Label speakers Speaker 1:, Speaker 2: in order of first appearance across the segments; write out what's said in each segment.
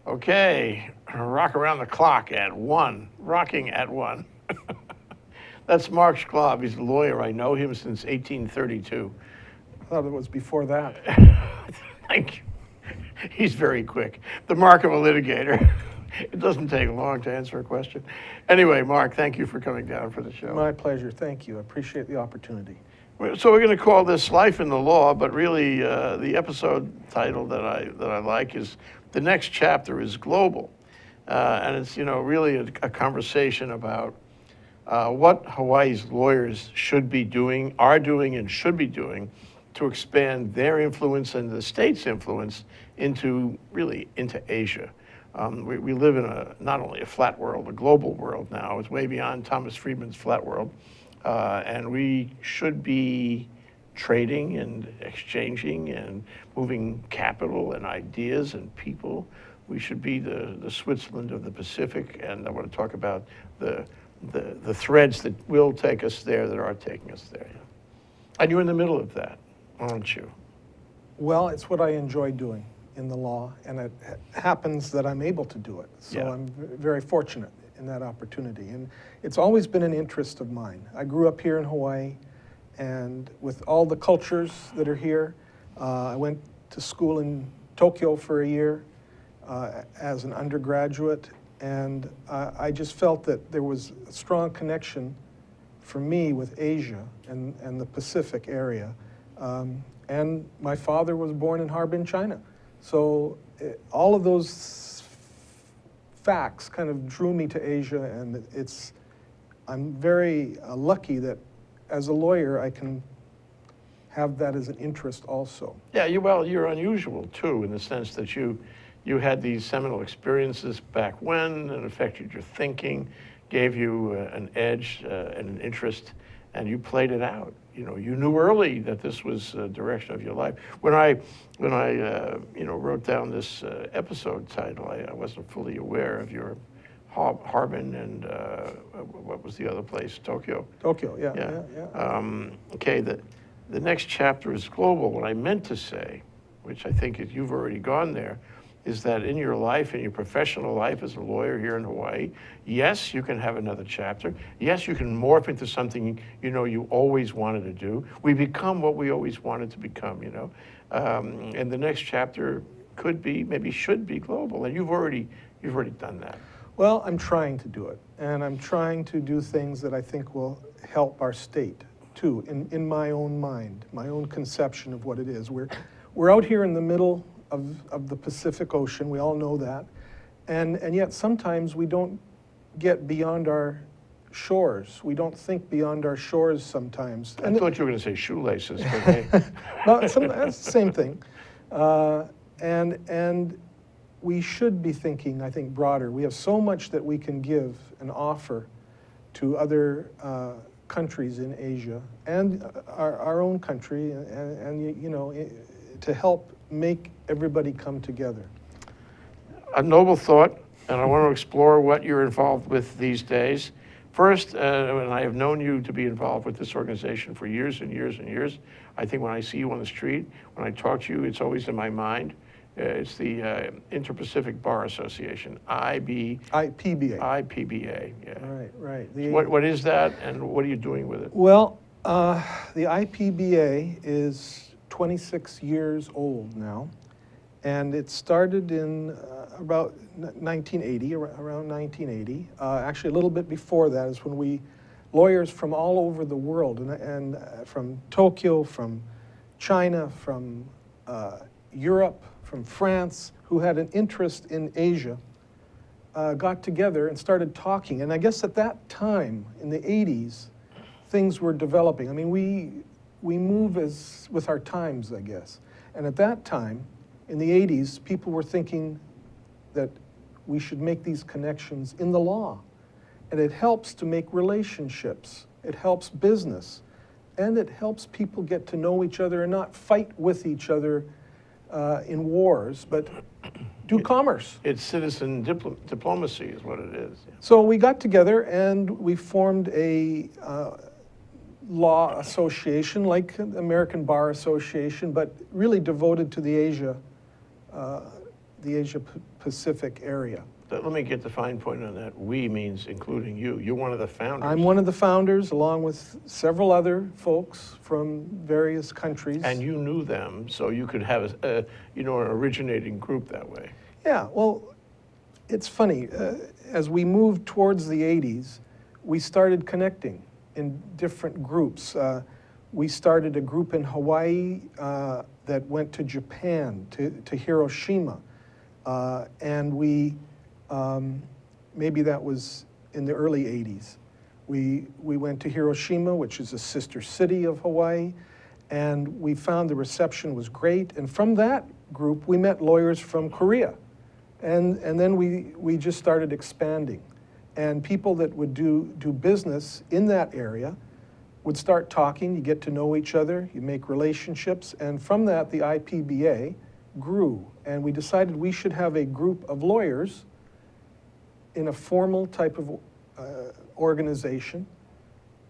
Speaker 1: Okay, rock around the clock at 1, rocking at 1. That's Mark Shklov. He's a lawyer. I know him since 1832.
Speaker 2: I thought it was before that.
Speaker 1: Thank you. He's very quick. The mark of a litigator. It doesn't take long to answer a question. Anyway, Mark, thank you for coming down for the show.
Speaker 2: My pleasure. Thank you. I appreciate the opportunity.
Speaker 1: So we're going to call this Life in the Law, but really the episode title that I like is The Next Chapter is Global. And it's, really a conversation about what Hawaii's lawyers should be doing, are doing, and should be doing to expand their influence and the state's influence into Asia. We live in not only a flat world, a global world now. It's way beyond Thomas Friedman's flat world. And we should be trading and exchanging and moving capital and ideas and people. We should be the Switzerland of the Pacific, and I want to talk about the threads that will take us there, that are taking us there. And you're in the middle of that, aren't you?
Speaker 2: Well, it's what I enjoy doing in the law, and it happens that I'm able to do it. So
Speaker 1: Yeah.
Speaker 2: I'm very fortunate in that opportunity. And it's always been an interest of mine. I grew up here in Hawaii, and with all the cultures that are here, I went to school in Tokyo for a year as an undergraduate, and I just felt that there was a strong connection for me with Asia and the Pacific area. And my father was born in Harbin, China. So all of those facts kind of drew me to Asia, and I'm very lucky that as a lawyer I can have that as an interest also.
Speaker 1: Yeah, you're unusual too, in the sense that you had these seminal experiences back when that affected your thinking, gave you an edge and an interest, and you played it out. You knew early that this was the direction of your life. When I wrote down this episode title, I wasn't fully aware of your Harbin and what was the other place? Tokyo.
Speaker 2: Tokyo, yeah.
Speaker 1: Okay, the next chapter is global. What I meant to say, which I think is you've already gone there, is that in your life, in your professional life as a lawyer here in Hawaii, yes, you can have another chapter. Yes, you can morph into something you always wanted to do. We become what we always wanted to become, and the next chapter could be, maybe should be global, and you've already done that.
Speaker 2: Well, I'm trying to do it, and I'm trying to do things that I think will help our state too, in my own mind, my own conception of what it is. We're out here in the middle of the Pacific Ocean, we all know that, and yet sometimes we don't get beyond our shores. We don't think beyond our shores sometimes.
Speaker 1: I thought you were going to say shoelaces, but hey.
Speaker 2: Well, that's the same thing. And we should be thinking, I think, broader. We have so much that we can give and offer to other countries in Asia and our own country, and to help make everybody come together.
Speaker 1: A noble thought, and I want to explore what you're involved with these days. First, and I have known you to be involved with this organization for years and years and years. I think when I see you on the street, when I talk to you, it's always in my mind. It's the Inter-Pacific Bar Association, IPBA. IPBA, yeah.
Speaker 2: Right.
Speaker 1: What is that, and what are you doing with it?
Speaker 2: Well, the IPBA is 26 years old now, and it started in about 1980, around 1980. Actually, a little bit before that is when lawyers from all over the world, and from Tokyo, from China, from Europe, from France, who had an interest in Asia, got together and started talking. And I guess at that time, in the 80s, things were developing. I mean, we move with our times, I guess. And at that time, in the 80s, people were thinking that we should make these connections in the law. And it helps to make relationships. It helps business. And it helps people get to know each other and not fight with each other in wars, but do commerce.
Speaker 1: It's citizen diplomacy is what it is. Yeah.
Speaker 2: So we got together and we formed a law association like the American Bar Association, but really devoted to the the Asia Pacific area.
Speaker 1: Let me get the fine point on that. We means including you. You're one of the founders.
Speaker 2: I'm one of the founders, along with several other folks from various countries.
Speaker 1: And you knew them, so you could have an originating group that way.
Speaker 2: Yeah, well, it's funny. As we moved towards the 80s, we started connecting in different groups. We started a group in Hawaii that went to Japan, to Hiroshima. And we, maybe that was in the early 80s. We went to Hiroshima, which is a sister city of Hawaii, and we found the reception was great. And from that group, we met lawyers from Korea. And then we just started expanding. And people that would do business in that area would start talking, you get to know each other, you make relationships, and from that the IPBA grew. And we decided we should have a group of lawyers in a formal type of organization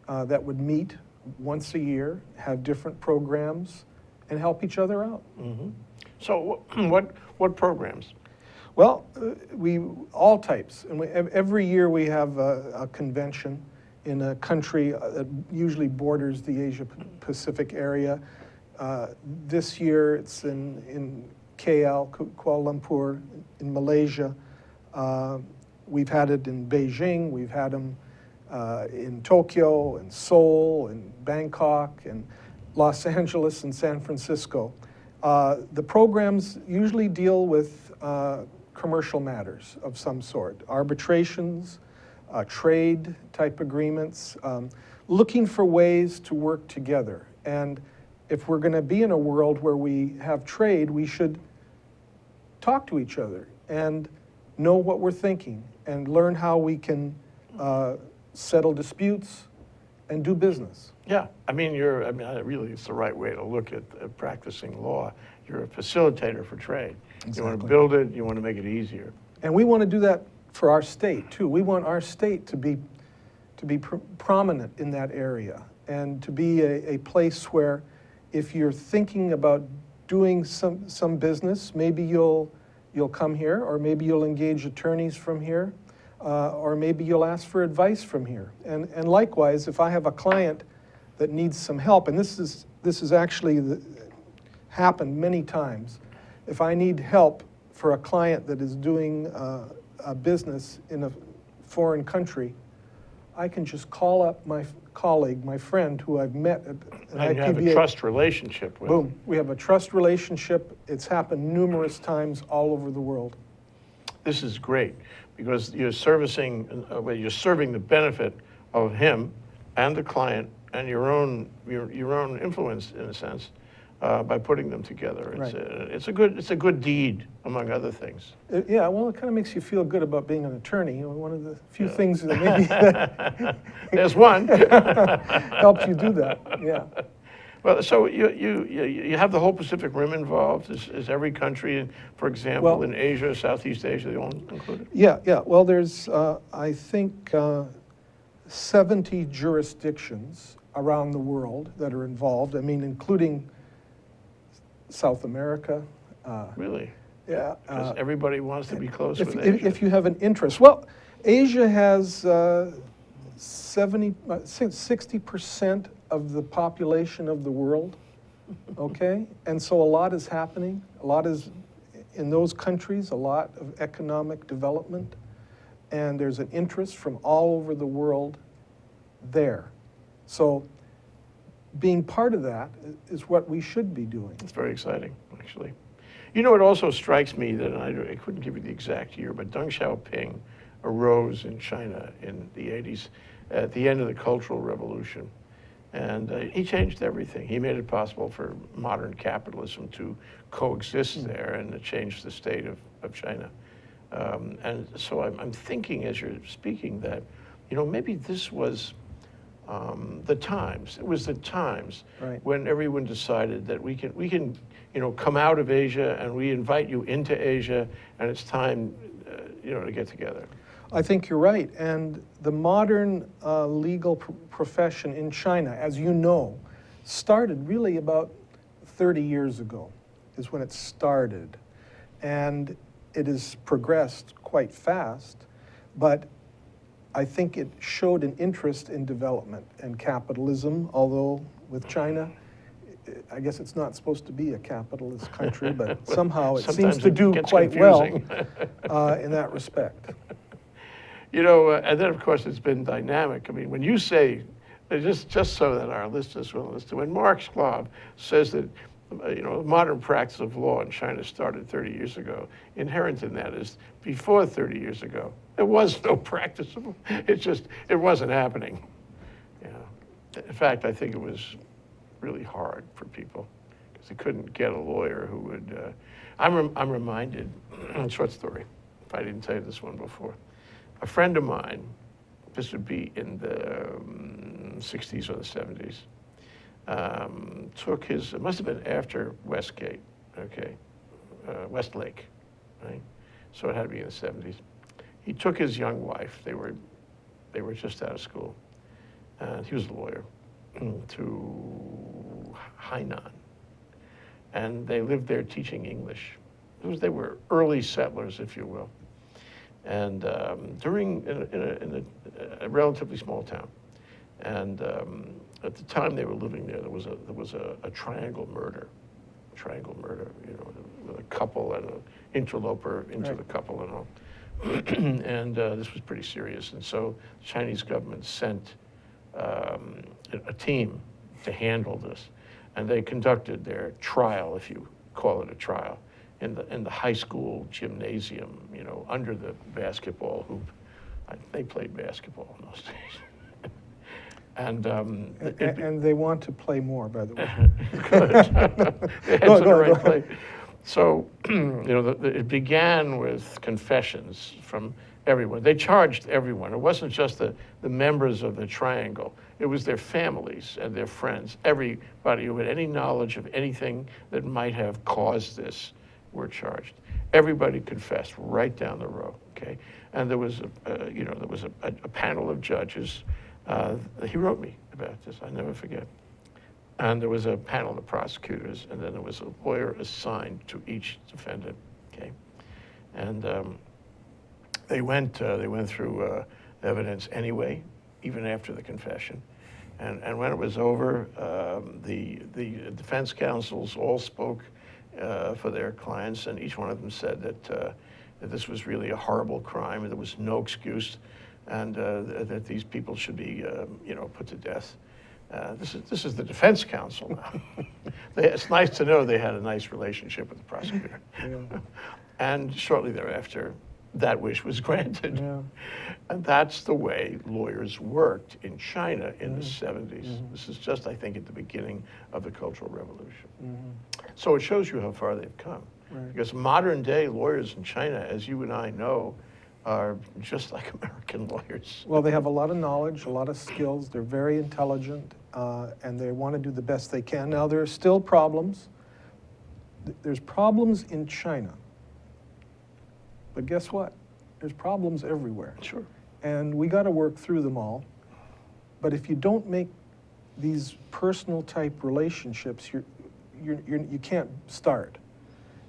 Speaker 2: that would meet once a year, have different programs, and help each other out.
Speaker 1: Mm-hmm. So what programs?
Speaker 2: Well, all types. And every year we have a convention in a country that usually borders the Asia Pacific area. This year it's in KL, Kuala Lumpur, in Malaysia. We've had it in Beijing, we've had them in Tokyo, and Seoul, and Bangkok, and Los Angeles, and San Francisco. The programs usually deal with commercial matters of some sort, arbitrations, trade type agreements, looking for ways to work together. And if we're going to be in a world where we have trade, we should talk to each other and know what we're thinking and learn how we can settle disputes and do business.
Speaker 1: Yeah, really, it's the right way to look at practicing law. You're a facilitator for trade.
Speaker 2: Exactly.
Speaker 1: You want to build it, you want to make it easier.
Speaker 2: And we want to do that for our state, too. We want our state to be prominent in that area and to be a place where if you're thinking about doing some business, maybe you'll come here, or maybe you'll engage attorneys from here, or maybe you'll ask for advice from here. And likewise, if I have a client that needs some help, and this is actually happened many times, if I need help for a client that is doing a business in a foreign country, I can just call up my colleague, my friend who I've met at an IPBA.
Speaker 1: And you have a trust relationship with.
Speaker 2: Boom. We have a trust relationship. It's happened numerous times all over the world.
Speaker 1: This is great because you're serving the benefit of him and the client and your own influence, in a sense, by putting them together.
Speaker 2: Right.
Speaker 1: It's a good deed, among other things.
Speaker 2: Yeah, well, it kind of makes you feel good about being an attorney. One of the few things that maybe that
Speaker 1: there's one
Speaker 2: helps you do that. Yeah.
Speaker 1: Well, so you have the whole Pacific Rim involved. Is every country, for example, in Asia, Southeast Asia, they all included?
Speaker 2: Yeah. Well, there's I think 70 jurisdictions around the world that are involved. I mean, including South America.
Speaker 1: Really?
Speaker 2: Yeah.
Speaker 1: Because everybody wants to be close with Asia.
Speaker 2: If you have an interest. Well, Asia has 60% of the population of the world, okay? And so a lot is happening. A lot is, in those countries, a lot of economic development. And there's an interest from all over the world there. So being part of that is what we should be doing.
Speaker 1: It's very exciting, actually. You know, it also strikes me that, and I couldn't give you the exact year, but Deng Xiaoping arose in China in the 80s at the end of the Cultural Revolution. And he changed everything. He made it possible for modern capitalism to coexist there, and it changed the state of China. And so I'm thinking as you're speaking that, maybe this was the times. It was the times when everyone decided that we can come out of Asia, and we invite you into Asia, and it's time, to get together.
Speaker 2: I think you're right. And the modern legal profession in China, as you know, started really about 30 years ago, is when it started. And it has progressed quite fast, but I think it showed an interest in development and capitalism, although with China, I guess it's not supposed to be a capitalist country, but somehow it
Speaker 1: Sometimes
Speaker 2: seems to do
Speaker 1: gets
Speaker 2: quite well
Speaker 1: confusing.
Speaker 2: in that respect.
Speaker 1: You know, and then of course it's been dynamic. I mean, when you say, just so that our listeners will listen, when Mark Shklov says that, you know, modern practice of law in China started 30 years ago, inherent in that is before 30 years ago, there was no practice of law. It wasn't happening. You know. In fact, I think it was really hard for people because they couldn't get a lawyer who would, I'm reminded, short story, if I didn't tell you this one before. A friend of mine, this would be in the 60s or the 70s, took his, it must have been after Westgate, okay, Westlake, right? So it had to be in the 70s. He took his young wife, they were just out of school, and he was a lawyer, to Hainan. And they lived there teaching English. They were early settlers, if you will. And in a relatively small town. And at the time they were living there, there was a triangle murder, you know, with a couple and an interloper into the couple and all. And this was pretty serious. And so the Chinese government sent a team to handle this. And they conducted their trial, if you call it a trial, in the high school gymnasium, you know, under the basketball hoop. They played basketball in those days.
Speaker 2: And they want to play more, by the way.
Speaker 1: Good. They had to the right play. So, you know, it began with confessions from everyone. They charged everyone. It wasn't just the members of the triangle. It was their families and their friends. Everybody who had any knowledge of anything that might have caused this were charged. Everybody confessed right down the row, okay? And there was a panel of judges. He wrote me about this, I never forget. And there was a panel of prosecutors, and then there was a lawyer assigned to each defendant, okay? And they went through evidence anyway, even after the confession. And when it was over, the defense counsels all spoke for their clients, and each one of them said that this was really a horrible crime, and there was no excuse, and that these people should be, put to death. This is the defense counsel now. It's nice to know they had a nice relationship with the prosecutor. Yeah. And shortly thereafter, that wish was granted. Yeah. And that's the way lawyers worked in China in the 70s. Mm-hmm. This is just, I think, at the beginning of the Cultural Revolution. Mm-hmm. So it shows you how far they've come. Right. Because modern day lawyers in China, as you and I know, are just like American lawyers.
Speaker 2: Well, they have a lot of knowledge, a lot of skills. They're very intelligent, and they want to do the best they can. Now, there are still problems. There's problems in China. But guess what? There's problems everywhere.
Speaker 1: Sure.
Speaker 2: And we got to work through them all. But if you don't make these personal type relationships, you can't start.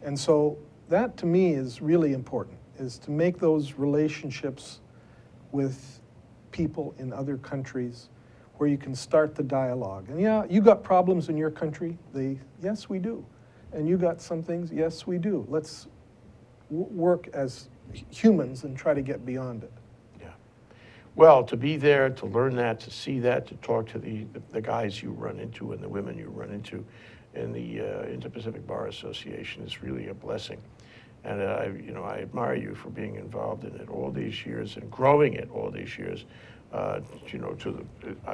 Speaker 2: And so that to me is really important, is to make those relationships with people in other countries where you can start the dialogue. And yeah, you got problems in your country? Yes, we do. And you got some things? Yes, we do. Let's work as humans and try to get beyond it.
Speaker 1: Yeah. Well, to be there, to learn that, to see that, to talk to the guys you run into and the women you run into in the Inter-Pacific Bar Association is really a blessing. And I admire you for being involved in it all these years and growing it all these years. I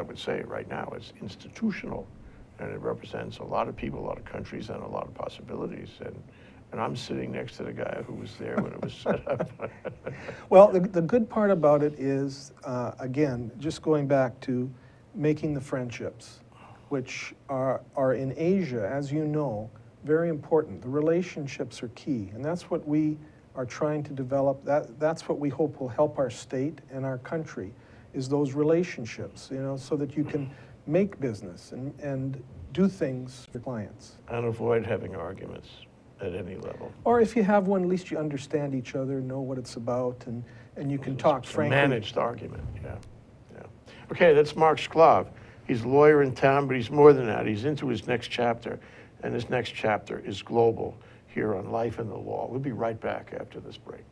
Speaker 1: would say right now it's institutional, and it represents a lot of people, a lot of countries, and a lot of possibilities. And I'm sitting next to the guy who was there when it was set up.
Speaker 2: Well, the good part about it is, again, just going back to making the friendships, which are in Asia, as you know, very important. The relationships are key, and that's what we are trying to develop. That's what we hope will help our state and our country, is those relationships, so that you can make business and do things for clients.
Speaker 1: And avoid having arguments. at any level.
Speaker 2: Or if you have one, at least you understand each other, know what it's about, and you can talk
Speaker 1: It's a
Speaker 2: frankly.
Speaker 1: managed argument, yeah. Okay, that's Mark Shklov. He's a lawyer in town, but he's more than that. He's into his next chapter, and his next chapter is global here on Life and the Law. We'll be right back after this break.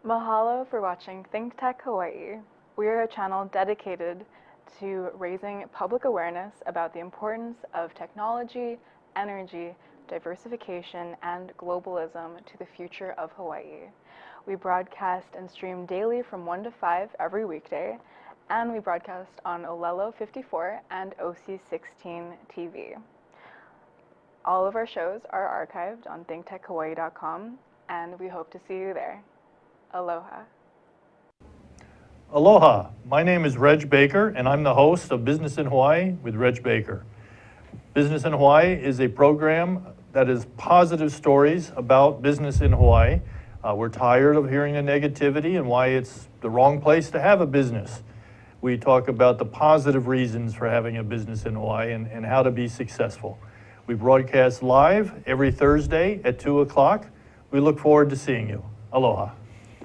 Speaker 3: Mahalo for watching Think Tech Hawaii. We are a channel dedicated to raising public awareness about the importance of technology, energy, diversification, and globalism to the future of Hawaii. We broadcast and stream daily from 1 to 5 every weekday, and we broadcast on Olelo 54 and OC16 TV. All of our shows are archived on thinktechhawaii.com, and we hope to see you there. Aloha.
Speaker 4: Aloha, my name is Reg Baker, and I'm the host of Business in Hawaii with Reg Baker. Business in Hawaii is a program that is positive stories about business in Hawaii. We're tired of hearing the negativity and why it's the wrong place to have a business. We talk about the positive reasons for having a business in Hawaii and how to be successful. We broadcast live every Thursday at 2 o'clock. We look forward to seeing you. Aloha.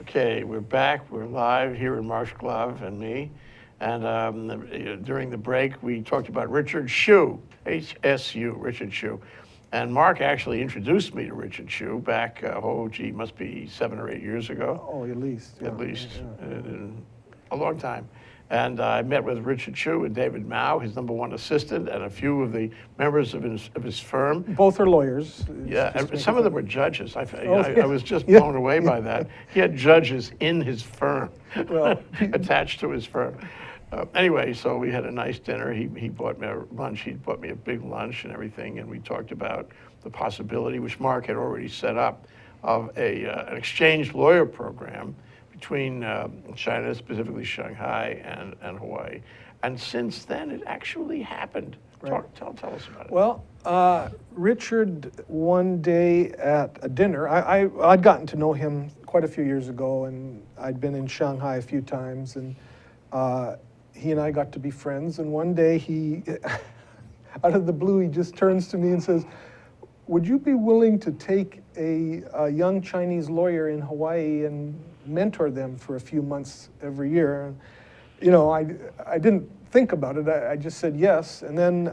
Speaker 1: Okay, we're back. We're live here in Mark Shklov and me. And during the break, we talked about Richard Hsu, HSU, Richard Hsu. And Mark actually introduced me to Richard Hsu back, must be 7 or 8 years ago.
Speaker 2: Oh, at least. Yeah.
Speaker 1: At least,
Speaker 2: Yeah.
Speaker 1: a long time. And I met with Richard Hsu and David Mao, his #1 assistant, and a few of the members of his firm.
Speaker 2: Both are lawyers.
Speaker 1: Yeah,
Speaker 2: Just to
Speaker 1: and
Speaker 2: make
Speaker 1: some
Speaker 2: it
Speaker 1: of them
Speaker 2: clear.
Speaker 1: were judges. I
Speaker 2: yeah.
Speaker 1: was just
Speaker 2: Yeah.
Speaker 1: blown away by that. He had judges in his firm,
Speaker 2: Well,
Speaker 1: attached to his firm. Anyway, so we had a nice dinner. He bought me a lunch. He bought me a big lunch and everything, and we talked about the possibility, which Mark had already set up, of an exchange lawyer program between China, specifically Shanghai, and Hawaii. And since then, it actually happened.
Speaker 2: Right.
Speaker 1: Tell us about it.
Speaker 2: Well, Richard, one day at a dinner, I'd gotten to know him quite a few years ago, and I'd been in Shanghai a few times, and he and I got to be friends. And one day he, out of the blue, he just turns to me and says, "Would you be willing to take a young Chinese lawyer in Hawaii and mentor them for a few months every year?" And, you know, I didn't think about it. I just said yes. And then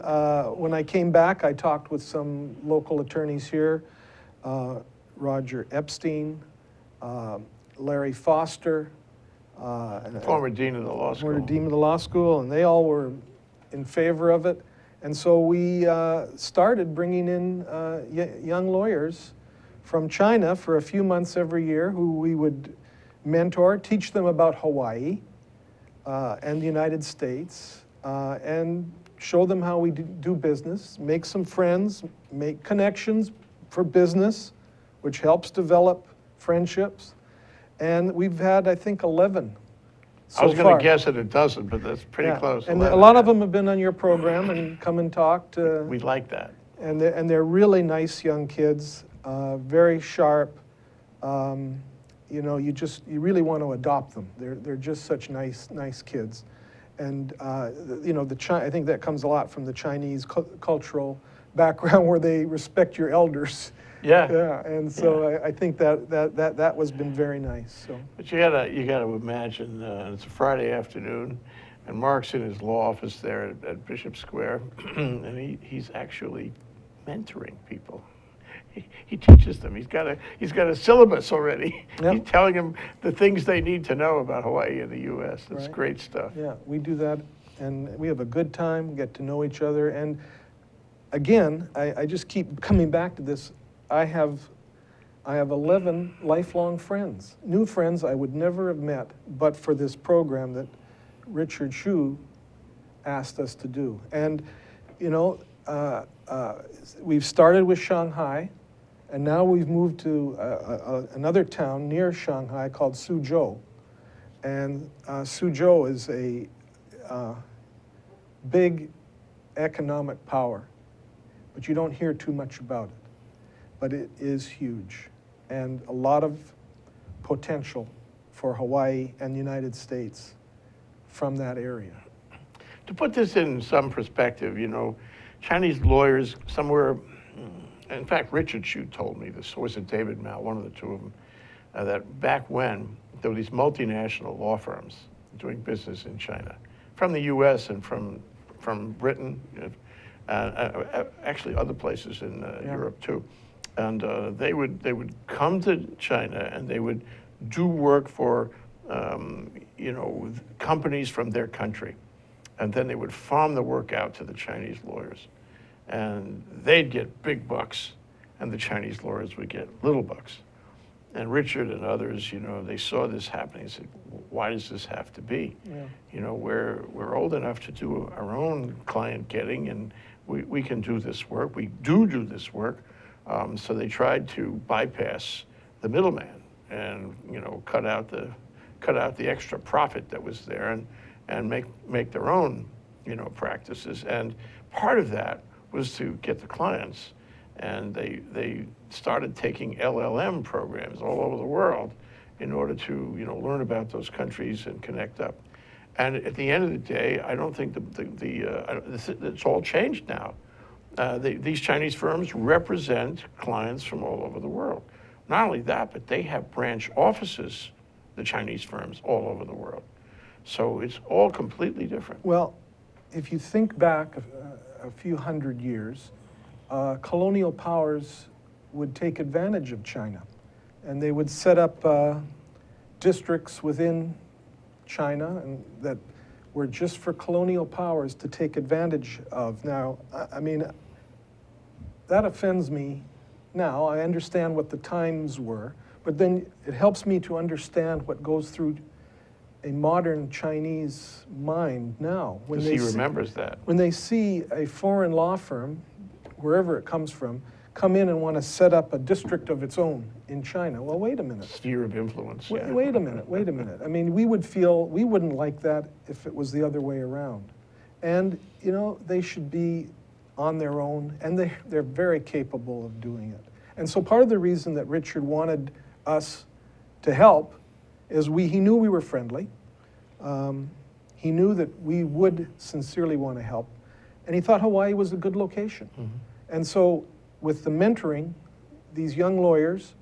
Speaker 2: when I came back, I talked with some local attorneys here, Roger Epstein, Larry Foster,
Speaker 1: Former dean of the law school.
Speaker 2: former dean of the law school, and they all were in favor of it. And so we started bringing in young lawyers from China for a few months every year who we would mentor, teach them about Hawaii and the United States, and show them how we do business, make some friends, make connections for business, which helps develop friendships. And we've had, I think, 11 so
Speaker 1: I was going
Speaker 2: far.
Speaker 1: to guess at a dozen, but that's pretty
Speaker 2: Yeah.
Speaker 1: close.
Speaker 2: And
Speaker 1: 11,
Speaker 2: a lot of
Speaker 1: yeah.
Speaker 2: them have been on your program and come and talked.
Speaker 1: We like that.
Speaker 2: And they're really nice young kids, very sharp. You know, you really want to adopt them. They're just such nice kids. And you know, I think that comes a lot from the Chinese cultural background where they respect your elders.
Speaker 1: Yeah.
Speaker 2: Yeah, and so I think that was been very nice. So.
Speaker 1: But you gotta imagine it's a Friday afternoon, and Mark's in his law office there at Bishop Square, and he's actually mentoring people. He teaches them. He's got a syllabus already.
Speaker 2: Yep.
Speaker 1: He's telling them the things they need to know about Hawaii and the U.S. That's
Speaker 2: Right.
Speaker 1: great stuff.
Speaker 2: Yeah, we do that, and we have a good time, get to know each other. And again, I just keep coming back to this. I have 11 lifelong friends, new friends I would never have met but for this program that Richard Hsu asked us to do. And, you know, we've started with Shanghai, and now we've moved to another town near Shanghai called Suzhou. And Suzhou is a big economic power, but you don't hear too much about it. But it is huge, and a lot of potential for Hawaii and the United States from that area.
Speaker 1: To put this in some perspective, you know, Chinese lawyers, somewhere in fact, Richard Shue told me this, or was it David Mao, one of the two of them, that back when there were these multinational law firms doing business in China, from the U.S. and from Britain, actually other places in Europe too, and they would come to China and they would do work for companies from their country, and then they would farm the work out to the Chinese lawyers, and they'd get big bucks, and the Chinese lawyers would get little bucks. And Richard and others, they saw this happening and said, why does this have to be?
Speaker 2: Yeah.
Speaker 1: We're old enough to do our own client getting, and we can do this work. We do this work. So they tried to bypass the middleman and, cut out the extra profit that was there and make their own, practices. And part of that was to get the clients. And they started taking LLM programs all over the world in order to learn about those countries and connect up. And at the end of the day, I don't think it's all changed now. These Chinese firms represent clients from all over the world. Not only that, but they have branch offices, the Chinese firms, all over the world. So it's all completely different.
Speaker 2: Well, if you think back a few hundred years, colonial powers would take advantage of China, and they would set up districts within China and that were just for colonial powers to take advantage of. Now, I mean, that offends me now. I understand what the times were, but then it helps me to understand what goes through a modern Chinese mind now.
Speaker 1: Because he remembers that.
Speaker 2: When they see a foreign law firm, wherever it comes from, come in and want to set up a district of its own in China. Well, wait a minute.
Speaker 1: Sphere of influence.
Speaker 2: Wait a minute. I mean, we wouldn't like that if it was the other way around. And, they should be on their own, and they're very capable of doing it. And so part of the reason that Richard wanted us to help is he knew we were friendly. He knew that we would sincerely want to help. And he thought Hawaii was a good location. Mm-hmm. And so with the mentoring, these young lawyers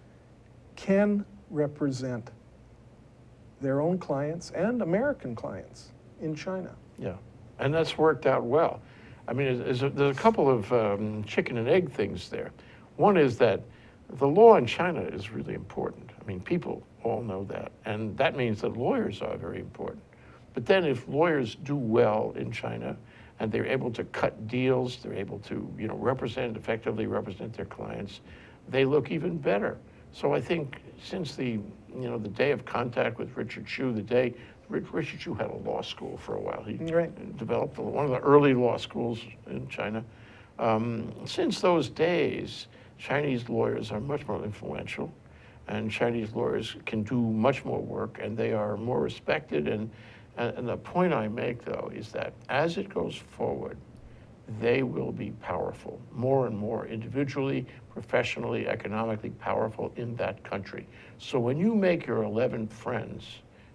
Speaker 2: can represent their own clients and American clients in China.
Speaker 1: Yeah, and that's worked out well. I mean, there's a couple of chicken and egg things there. One is that the law in China is really important. I mean, people all know that. And that means that lawyers are very important. But then if lawyers do well in China, and they're able to cut deals, they're able to, effectively represent their clients, they look even better. So I think since the day of contact with Richard Shue, Richard Shue had a law school for a while. He developed one of the early law schools in China. Since those days, Chinese lawyers are much more influential, and Chinese lawyers can do much more work, and they are more respected. And the point I make, though, is that as it goes forward, they will be powerful, more and more individually, professionally, economically powerful in that country. So when you make your 11 friends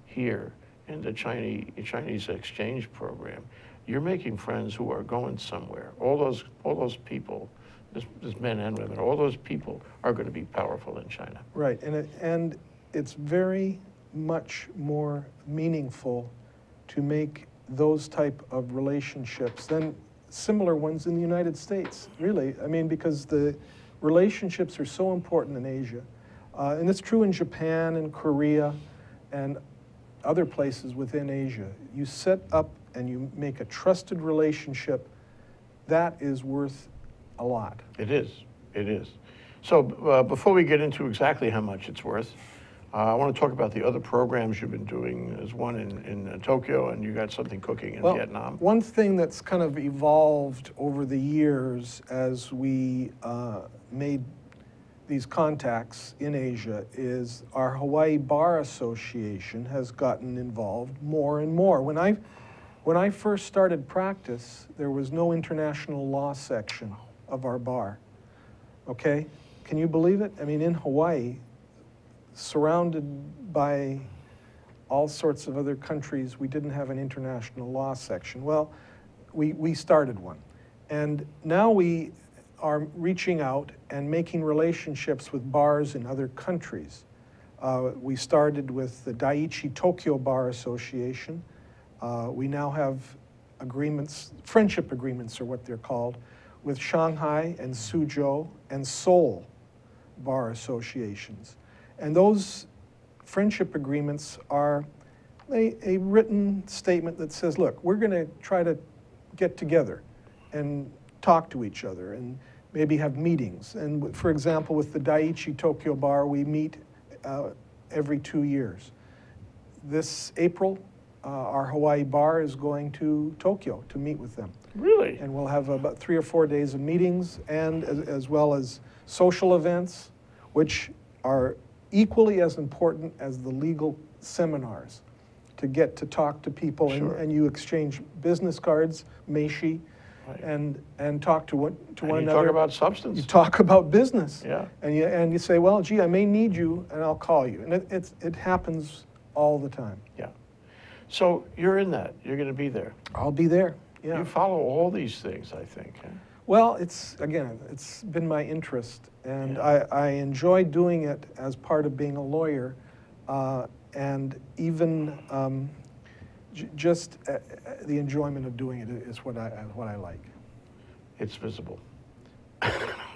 Speaker 1: here in the Chinese exchange program, you're making friends who are going somewhere. All those people, there's men and women, all those people are going to be powerful in China.
Speaker 2: Right, and it's very much more meaningful to make those type of relationships than similar ones in the United States, really. I mean, because the relationships are so important in Asia. And it's true in Japan and Korea and other places within Asia. You set up and you make a trusted relationship, that is worth a lot.
Speaker 1: It is. So before we get into exactly how much it's worth, I want to talk about the other programs you've been doing. There's one in Tokyo, and you got something cooking in Vietnam.
Speaker 2: One thing that's kind of evolved over the years as we made these contacts in Asia is our Hawaii Bar Association has gotten involved more and more. When I first started practice, there was no international law section of our bar. Okay? Can you believe it? I mean, in Hawaii, surrounded by all sorts of other countries, we didn't have an international law section. Well, we started one. And now we are reaching out and making relationships with bars in other countries. We started with the Daiichi Tokyo Bar Association. We now have agreements, friendship agreements are what they're called, with Shanghai and Suzhou and Seoul bar associations. And those friendship agreements are a written statement that says, look, we're going to try to get together and talk to each other and maybe have meetings. And for example, with the Daiichi Tokyo Bar, we meet every 2 years. This April, our Hawaii bar is going to Tokyo to meet with them.
Speaker 1: Really?
Speaker 2: And we'll have about 3 or 4 days of meetings and as well as social events, which are equally as important as the legal seminars, to get to talk to people.
Speaker 1: Sure.
Speaker 2: And you exchange business cards, meishi,
Speaker 1: Right.
Speaker 2: and talk to one
Speaker 1: And
Speaker 2: another.
Speaker 1: you talk about substance.
Speaker 2: You talk about business.
Speaker 1: Yeah.
Speaker 2: And you say, well, gee, I may need you, and I'll call you. And it happens all the time.
Speaker 1: Yeah. So you're in that. You're going to be there.
Speaker 2: I'll be there. Yeah.
Speaker 1: You follow all these things, I think. Huh?
Speaker 2: Well, it's been my interest, and
Speaker 1: Yeah.
Speaker 2: I enjoy doing it as part of being a lawyer, and even just the enjoyment of doing it is what I like.
Speaker 1: It's visible.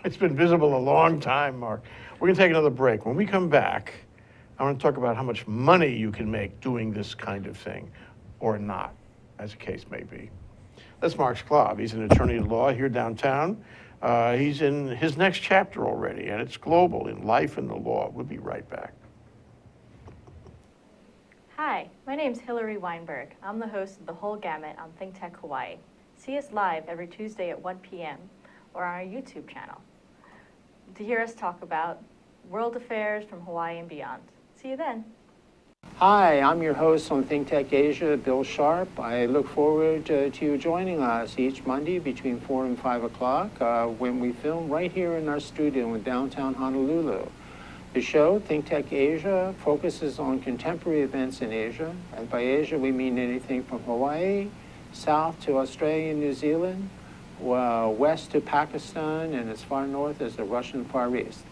Speaker 1: It's been visible a long time, Mark. We're going to take another break. When we come back, I want to talk about how much money you can make doing this kind of thing, or not, as the case may be. That's Mark Shklov. He's an attorney at law here downtown. He's in his next chapter already, and it's global in life and the law. We'll be right back.
Speaker 5: Hi, my name's Hillary Weinberg. I'm the host of The Whole Gamut on Think Tech Hawaii. See us live every Tuesday at 1 p.m. or on our YouTube channel to hear us talk about world affairs from Hawaii and beyond. See you then.
Speaker 6: Hi, I'm your host on Think Tech Asia, Bill Sharp. I look forward to you joining us each Monday between 4 and 5 o'clock when we film right here in our studio in downtown Honolulu. The show, Think Tech Asia, focuses on contemporary events in Asia. And by Asia, we mean anything from Hawaii, south to Australia and New Zealand, west to Pakistan, and as far north as the Russian Far East.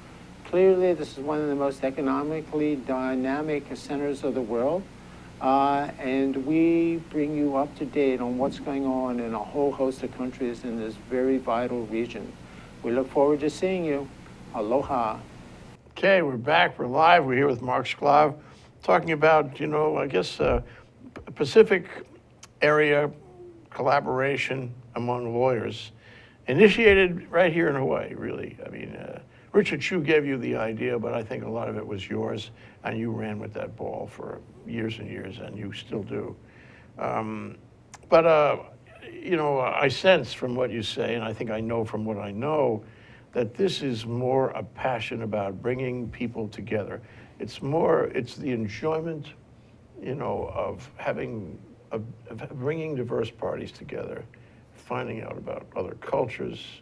Speaker 6: Clearly, this is one of the most economically dynamic centers of the world, and we bring you up to date on what's going on in a whole host of countries in this very vital region. We look forward to seeing you. Aloha.
Speaker 1: Okay, we're back. We're live. We're here with Mark Shklov talking about, I guess, Pacific area collaboration among lawyers, initiated right here in Hawaii, really. I mean, Richard Chu gave you the idea, but I think a lot of it was yours, and you ran with that ball for years and years, and you still do. I sense from what you say, and I think I know from what I know, that this is more a passion about bringing people together. It's the enjoyment, of bringing diverse parties together, finding out about other cultures,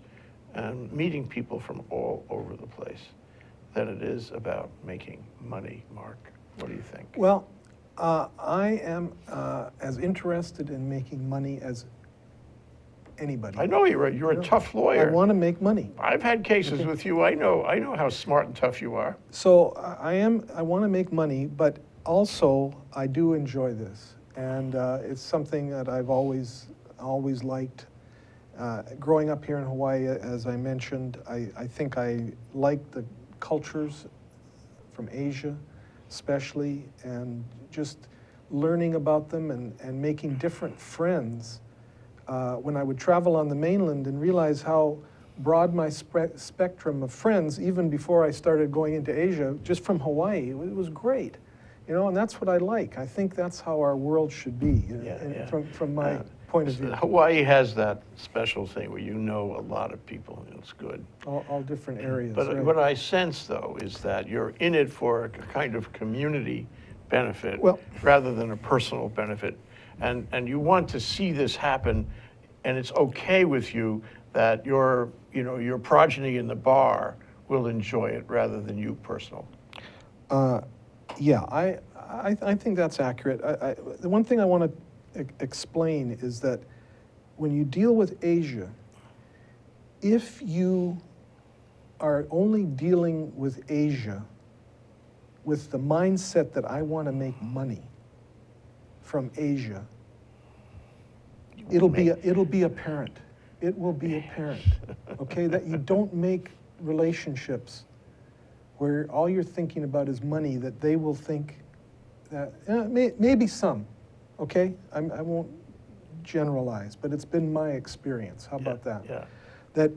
Speaker 1: and meeting people from all over the place, than it is about making money. Mark, what do you think?
Speaker 2: Well, I am as interested in making money as anybody.
Speaker 1: I know you're a tough lawyer.
Speaker 2: I want to make money.
Speaker 1: I've had cases with you. I know how smart and tough you are.
Speaker 2: So I want to make money, but also I do enjoy this, and it's something that I've always liked. Growing up here in Hawaii, as I mentioned, I think I like the cultures from Asia, especially, and just learning about them and making different friends. When I would travel on the mainland and realize how broad my spectrum of friends, even before I started going into Asia, just from Hawaii, it was great. And that's what I like. I think that's how our world should be, from my point of view.
Speaker 1: Hawaii has that special thing where you know a lot of people, and it's good.
Speaker 2: All different areas.
Speaker 1: But
Speaker 2: right.
Speaker 1: what I sense, though, is that you're in it for a kind of community benefit rather than a personal benefit. And you want to see this happen, and it's okay with you that your progeny in the bar will enjoy it rather than you personal.
Speaker 2: Yeah, I think that's accurate. The one thing I want to explain is that when you deal with Asia, if you are only dealing with Asia with the mindset that I want to make money from Asia, it'll be apparent. It will be apparent, okay, that you don't make relationships where all you're thinking about is money, that they will think that, maybe some, okay? I won't generalize, but it's been my experience. How about that?
Speaker 1: Yeah.
Speaker 2: That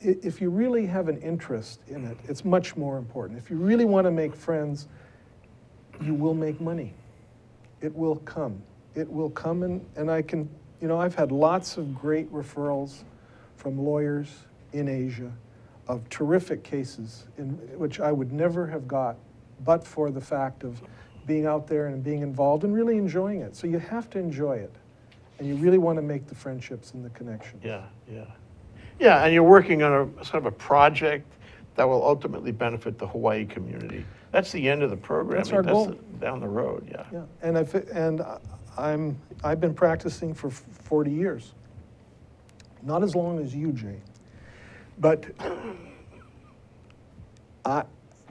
Speaker 2: if you really have an interest in it, it's much more important. If you really want to make friends, you will make money. It will come. It will come, and I can, I've had lots of great referrals from lawyers in Asia of terrific cases in which I would never have got but for the fact of being out there and being involved and really enjoying it. So you have to enjoy it, and you really want to make the friendships and the connections.
Speaker 1: Yeah, yeah. Yeah, and you're working on a sort of a project that will ultimately benefit the Hawaii community. That's the end of the program.
Speaker 2: That's our goal.
Speaker 1: Down the road, yeah.
Speaker 2: Yeah, and I've been practicing for 40 years. Not as long as you, Jay. But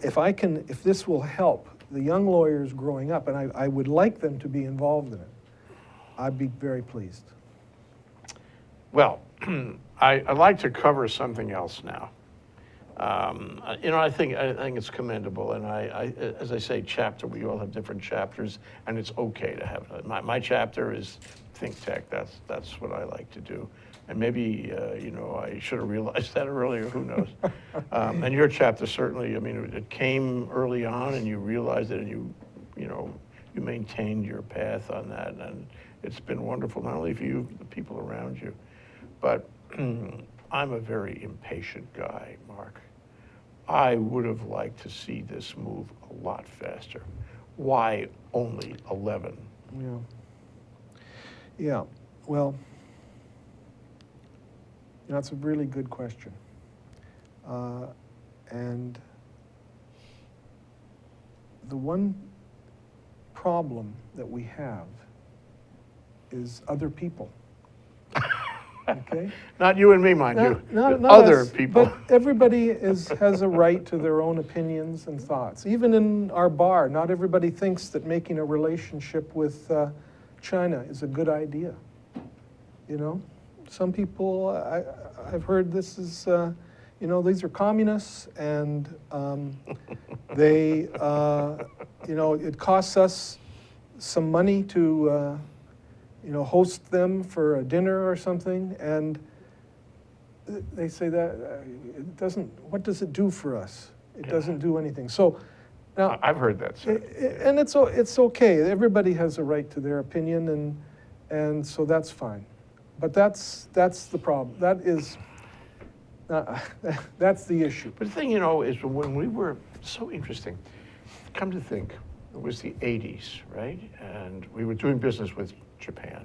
Speaker 2: if this will help the young lawyers growing up, and I would like them to be involved in it, I'd be very pleased.
Speaker 1: Well, I'd like to cover something else now. I think it's commendable, and I, as I say, we all have different chapters, and it's okay to have it. My chapter is Think Tech. That's what I like to do, and maybe I should have realized that earlier. Who knows? And your chapter certainly. I mean, it came early on, and you realized it, and you maintained your path on that, and it's been wonderful not only for you, but the people around you, but. I'm a very impatient guy, Mark. I would have liked to see this move a lot faster. Why only 11?
Speaker 2: Yeah. Yeah. Well, that's a really good question. And the one problem that we have is other people. Okay?
Speaker 1: Not you and me, mind you.
Speaker 2: Not
Speaker 1: Other
Speaker 2: us,
Speaker 1: people.
Speaker 2: But everybody has a right to their own opinions and thoughts. Even in our bar, not everybody thinks that making a relationship with China is a good idea. Some people, I've heard this is, these are communists, and they, it costs us some money to host them for a dinner or something, and they say that it doesn't, what does it do for us? It doesn't do anything. So now,
Speaker 1: I've heard that said.
Speaker 2: And it's okay. Everybody has a right to their opinion, and so that's fine. But that's the problem. That is, that's the issue.
Speaker 1: But the thing, is when we were, so interesting, come to think, it was the 80s, right? And we were doing business with Japan.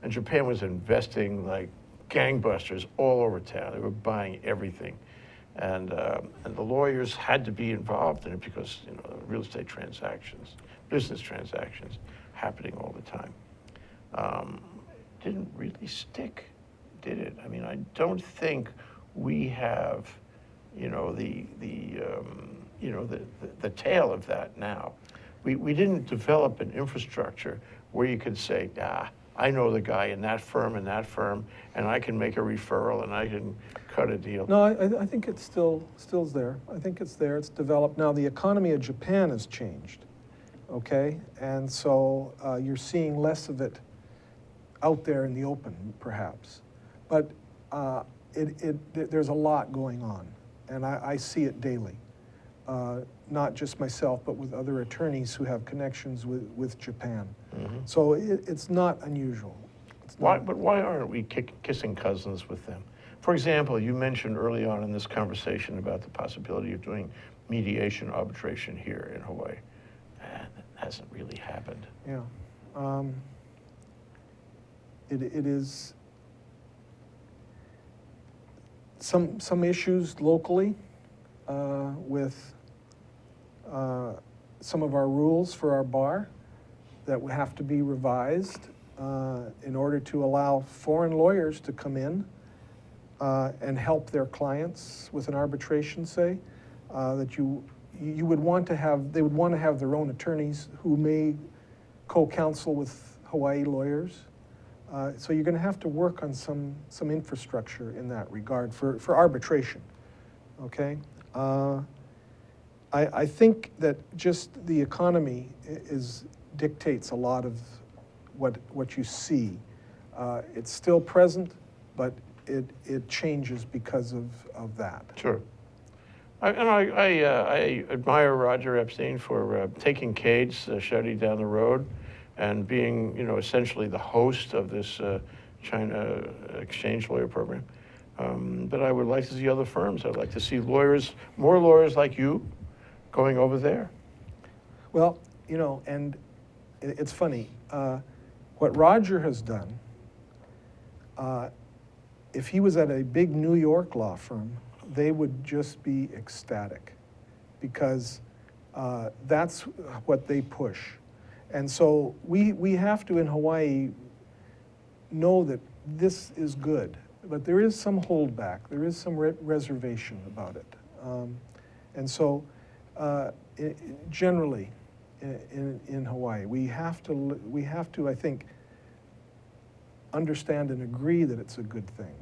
Speaker 1: And Japan was investing like gangbusters all over town. They were buying everything. And the lawyers had to be involved in it because, real estate transactions, business transactions happening all the time. Didn't really stick, did it? I mean, I don't think we have, the tail of that now. We didn't develop an infrastructure where you could say, I know the guy in that firm, and I can make a referral and I can cut a deal.
Speaker 2: No, I think it's still there. I think it's there. It's developed. Now, the economy of Japan has changed, okay? And so you're seeing less of it out there in the open, perhaps. But there's a lot going on, and I see it daily. Not just myself, but with other attorneys who have connections with Japan. Mm-hmm. So it's not unusual.
Speaker 1: But why aren't we kissing cousins with them? For example, you mentioned early on in this conversation about the possibility of doing mediation arbitration here in Hawaii. And it hasn't really happened.
Speaker 2: Yeah. It is some issues locally with some of our rules for our bar that have to be revised in order to allow foreign lawyers to come in and help their clients with an arbitration, say, that you would want to have, they would want to have their own attorneys who may co-counsel with Hawaii lawyers. So you're going to have to work on some infrastructure in that regard for arbitration, okay? I think that just the economy dictates a lot of what you see. It's still present, but it changes because of that.
Speaker 1: Sure. I admire Roger Epstein for taking Cade's Shetty down the road and being, essentially the host of this China exchange lawyer program. But I would like to see other firms. I'd like to see more lawyers like you going over there.
Speaker 2: Well, and it's funny. What Roger has done, if he was at a big New York law firm, they would just be ecstatic because that's what they push. And so we have to, in Hawaii, know that this is good, but there is some holdback, there is some reservation about it. And so generally in Hawaii, we have to, I think, understand and agree that it's a good thing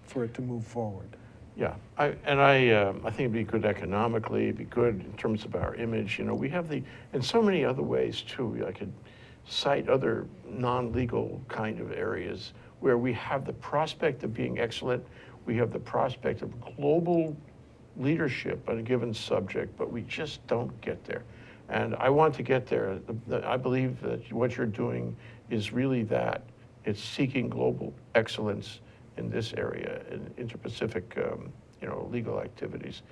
Speaker 2: for it to move forward.
Speaker 1: Yeah, I think it'd be good economically, it'd be good in terms of our image. We have in so many other ways too. I could cite other non-legal kind of areas where we have the prospect of being excellent, we have the prospect of global leadership on a given subject, but we just don't get there. And I want to get there. I believe that what you're doing is really that. It's seeking global excellence in this area, in inter-Pacific, legal activities.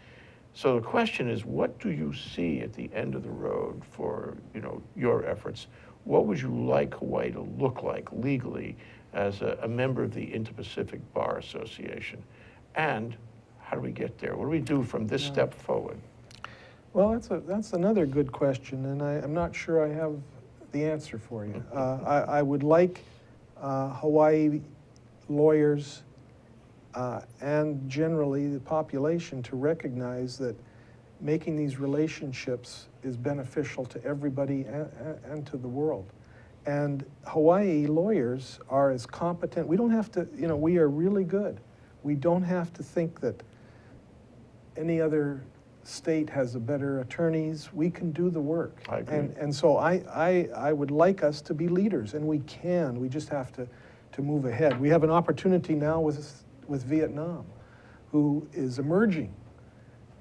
Speaker 1: So the question is, what do you see at the end of the road for, your efforts? What would you like Hawaii to look like legally as a member of the Inter-Pacific Bar Association? And how do we get there? What do we do from this step forward?
Speaker 2: Well, that's another good question, and I'm not sure I have the answer for you. I would like Hawaii lawyers and generally the population to recognize that making these relationships is beneficial to everybody and to the world. And Hawaii lawyers are as competent. We don't have to, we are really good. We don't have to think that any other state has a better attorneys. We can do the work.
Speaker 1: I agree.
Speaker 2: And so I would like us to be leaders, and we can. We just have to move ahead. We have an opportunity now with Vietnam, who is emerging,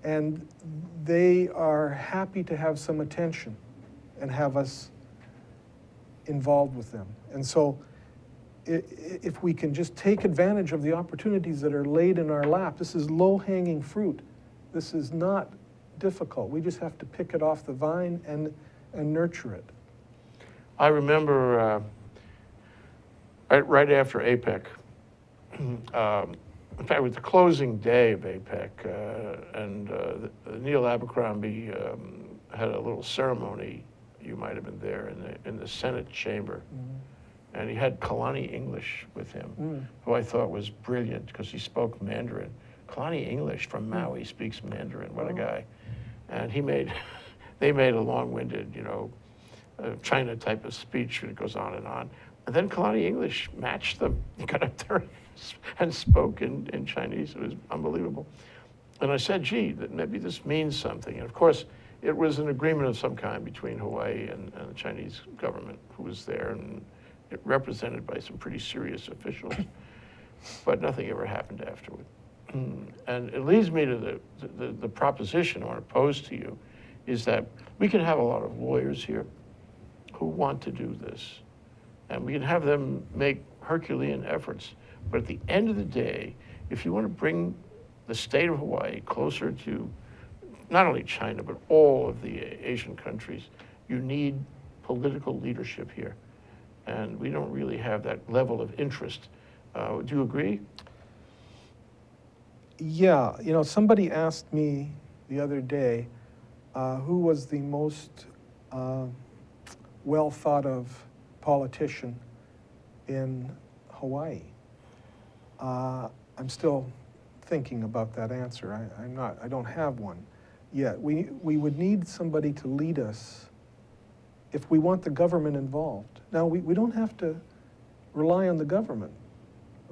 Speaker 2: and they are happy to have some attention and have us involved with them. And so if we can just take advantage of the opportunities that are laid in our lap, this is low-hanging fruit. This is not difficult. We just have to pick it off the vine and nurture it.
Speaker 1: I remember right after APEC, in fact, it was the closing day of APEC, and Neil Abercrombie had a little ceremony. You might have been there in the Senate chamber. Mm-hmm. And he had Kalani English with him, who I thought was brilliant because he spoke Mandarin. Kalani English from Maui speaks Mandarin. What a guy! And they made a long-winded, China type of speech, and it goes on. And then Kalani English matched them. He got up there and spoke in Chinese. It was unbelievable. And I said, gee, that maybe this means something. And of course, it was an agreement of some kind between Hawaii and the Chinese government who was there, and it represented by some pretty serious officials. But nothing ever happened afterward. And it leads me to the proposition I want to pose to you, is that we can have a lot of lawyers here who want to do this, and we can have them make Herculean efforts. But at the end of the day, if you want to bring the state of Hawaii closer to not only China, but all of the Asian countries, you need political leadership here. And we don't really have that level of interest. Do you agree?
Speaker 2: Yeah, somebody asked me the other day who was the most well thought of politician in Hawaii. I'm still thinking about that answer. I don't have one yet. We would need somebody to lead us if we want the government involved. Now, we don't have to rely on the government,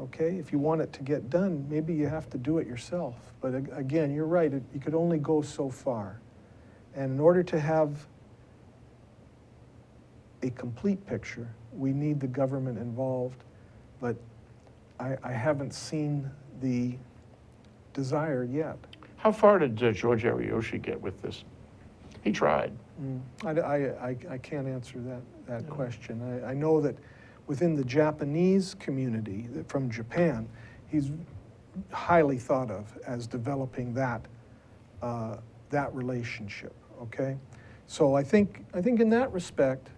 Speaker 2: okay? If you want it to get done, maybe you have to do it yourself. But again, you're right, you could only go so far. And in order to have a complete picture, we need the government involved, but I haven't seen the desire yet.
Speaker 1: How far did George Ariyoshi get with this? He tried.
Speaker 2: I can't answer that question. I know that within the Japanese community, from Japan, he's highly thought of as developing that relationship, okay? So I think in that respect,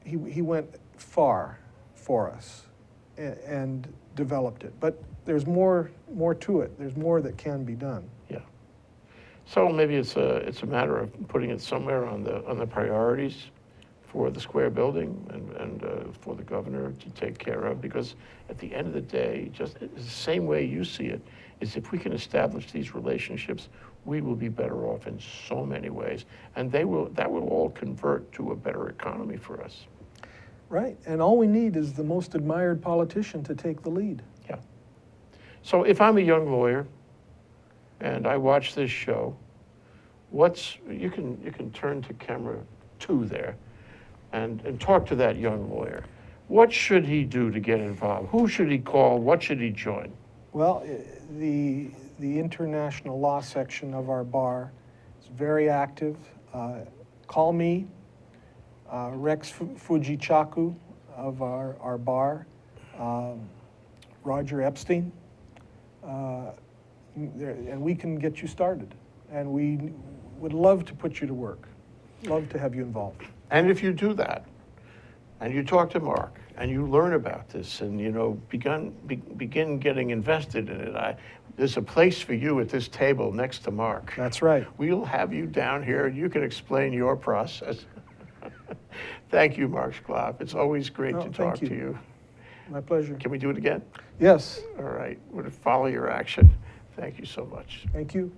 Speaker 2: he went far for us and developed it. But there's more to it. There's more that can be done.
Speaker 1: Yeah. So maybe it's a matter of putting it somewhere on the priorities for the square building and for the governor to take care of, because at the end of the day, just the same way you see it, is if we can establish these relationships, we will be better off in so many ways, and that will all convert to a better economy for us.
Speaker 2: Right, and all we need is the most admired politician to take the lead.
Speaker 1: Yeah. So if I'm a young lawyer and I watch this show, you can turn to camera 2 there and talk to that young lawyer. What should he do to get involved? Who should he call? What should he join?
Speaker 2: Well, the international law section of our bar is very active. Call me, Rex Fujichaku of our bar, Roger Epstein, and we can get you started. And we would love to put you to work, love to have you involved.
Speaker 1: And if you do that, and you talk to Mark, and you learn about this, and begin getting invested in it, there's a place for you at this table next to Mark.
Speaker 2: That's right.
Speaker 1: We'll have you down here, and you can explain your process. Thank you, Mark Shklov. It's always great to talk to you.
Speaker 2: My pleasure.
Speaker 1: Can we do it again?
Speaker 2: Yes.
Speaker 1: All right. We're going to follow your action. Thank you so much.
Speaker 2: Thank you.